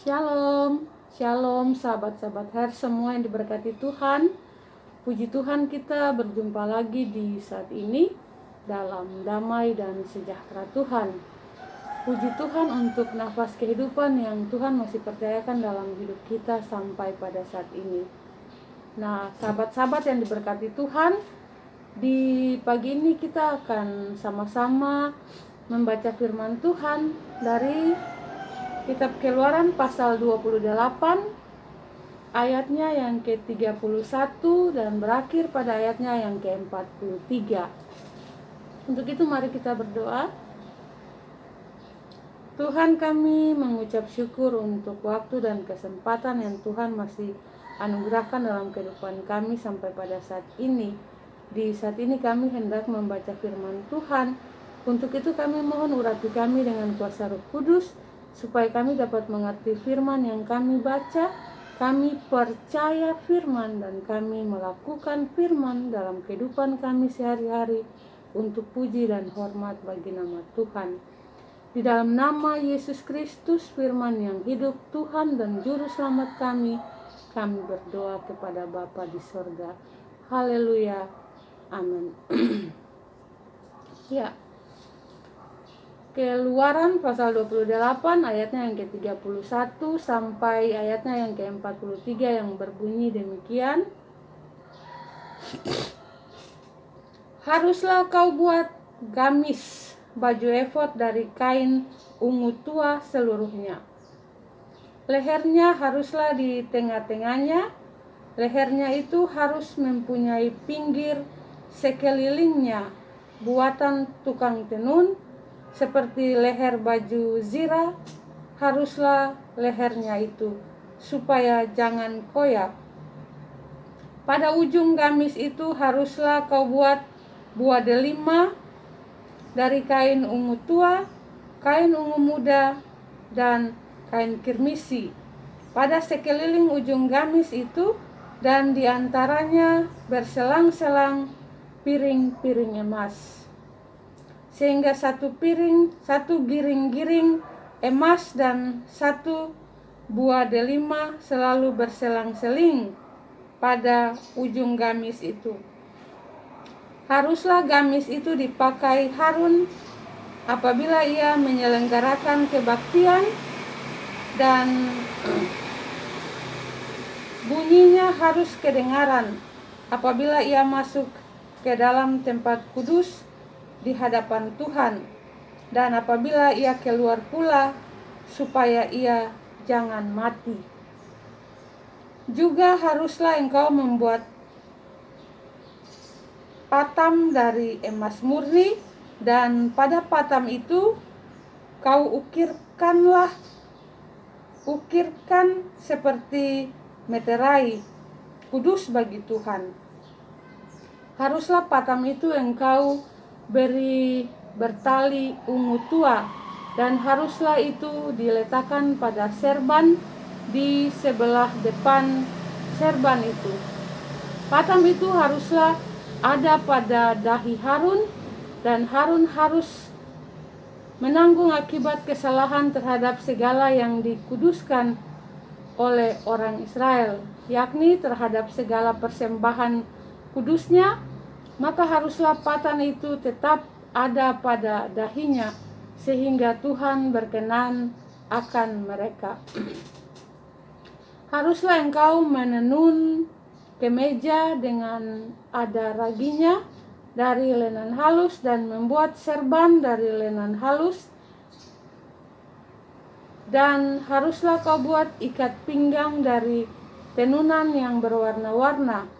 Shalom, shalom sahabat-sahabat Her semua yang diberkati Tuhan. Puji Tuhan, kita berjumpa lagi di saat ini dalam damai dan sejahtera Tuhan. Puji Tuhan untuk nafas kehidupan yang Tuhan masih percayakan dalam hidup kita sampai pada saat ini. Nah, sahabat-sahabat yang diberkati Tuhan, di pagi ini kita akan sama-sama membaca firman Tuhan dari Kitab Keluaran pasal 28 ayatnya yang ke-31 dan berakhir pada ayatnya yang ke-43. Untuk itu mari kita berdoa. Tuhan, kami mengucap syukur untuk waktu dan kesempatan yang Tuhan masih anugerahkan dalam kehidupan kami sampai pada saat ini. Di saat ini kami hendak membaca firman Tuhan. Untuk itu kami mohon urapi kami dengan kuasa Roh Kudus, supaya kami dapat mengerti firman yang kami baca, kami percaya firman dan kami melakukan firman dalam kehidupan kami sehari-hari untuk puji dan hormat bagi nama Tuhan. Di dalam nama Yesus Kristus, firman yang hidup, Tuhan dan Juru Selamat kami berdoa kepada Bapa di sorga. Haleluya. Amin. Ya. Keluaran pasal 28 ayatnya yang ke-31 sampai ayatnya yang ke-43 yang berbunyi demikian. Haruslah kau buat gamis baju efod dari kain ungu tua seluruhnya. Lehernya haruslah di tengah-tengahnya. Lehernya itu harus mempunyai pinggir sekelilingnya buatan tukang tenun, seperti leher baju zirah, haruslah lehernya itu, supaya jangan koyak. Pada ujung gamis itu haruslah kau buat buah delima dari kain ungu tua, kain ungu muda, dan kain kirmisi pada sekeliling ujung gamis itu, dan diantaranya berselang-selang piring-piring emas, sehingga satu giring-giring emas dan satu buah delima selalu berselang-seling pada ujung gamis itu. Haruslah gamis itu dipakai Harun apabila ia menyelenggarakan kebaktian, dan bunyinya harus kedengaran apabila ia masuk ke dalam tempat kudus di hadapan Tuhan, dan apabila ia keluar pula, supaya ia jangan mati. Juga haruslah engkau membuat patam dari emas murni, dan pada patam itu kau ukirkan seperti meterai, kudus bagi Tuhan. Haruslah patam itu engkau beri bertali ungu tua, dan haruslah itu diletakkan pada serban di sebelah depan serban itu. Patam itu haruslah ada pada dahi Harun, dan Harun harus menanggung akibat kesalahan terhadap segala yang dikuduskan oleh orang Israel, yakni terhadap segala persembahan kudusnya. Maka haruslah patam itu tetap ada pada dahinya, sehingga Tuhan berkenan akan mereka. Haruslah engkau menenun kemeja dengan ada raginya dari lenan halus, dan membuat serban dari lenan halus. Dan haruslah kau buat ikat pinggang dari tenunan yang berwarna-warna.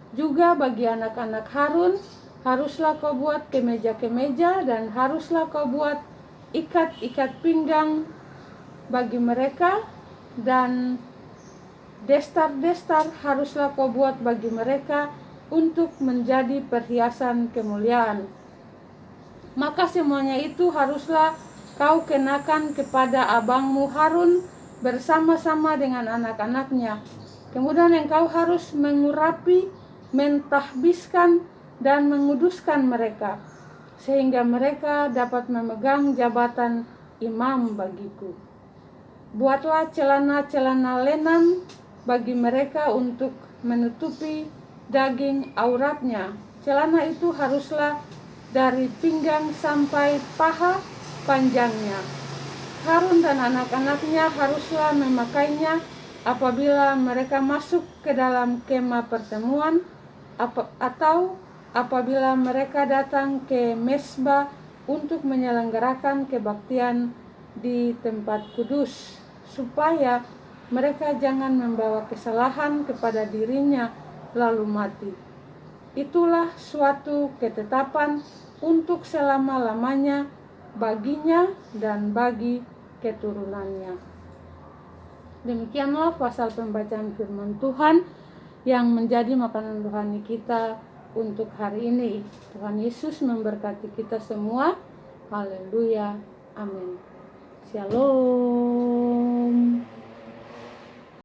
Juga bagi anak-anak Harun haruslah kau buat kemeja-kemeja, dan haruslah kau buat ikat-ikat pinggang bagi mereka, dan destar-destar haruslah kau buat bagi mereka untuk menjadi perhiasan kemuliaan. Maka semuanya itu haruslah kau kenakan kepada abangmu Harun bersama-sama dengan anak-anaknya. Kemudian engkau harus mengurapi, mentahbiskan, dan menguduskan mereka, sehingga mereka dapat memegang jabatan imam bagiku. Buatlah celana-celana lenan bagi mereka untuk menutupi daging auratnya. Celana itu haruslah dari pinggang sampai paha panjangnya. Harun dan anak-anaknya haruslah memakainya apabila mereka masuk ke dalam kemah pertemuan atau apabila mereka datang ke mezbah untuk menyelenggarakan kebaktian di tempat kudus, supaya mereka jangan membawa kesalahan kepada dirinya lalu mati. Itulah suatu ketetapan untuk selama-lamanya baginya dan bagi keturunannya. Demikianlah pasal pembacaan firman Tuhan yang menjadi makanan rohani kita untuk hari ini. Tuhan Yesus memberkati kita semua. Haleluya. Amin. Shalom.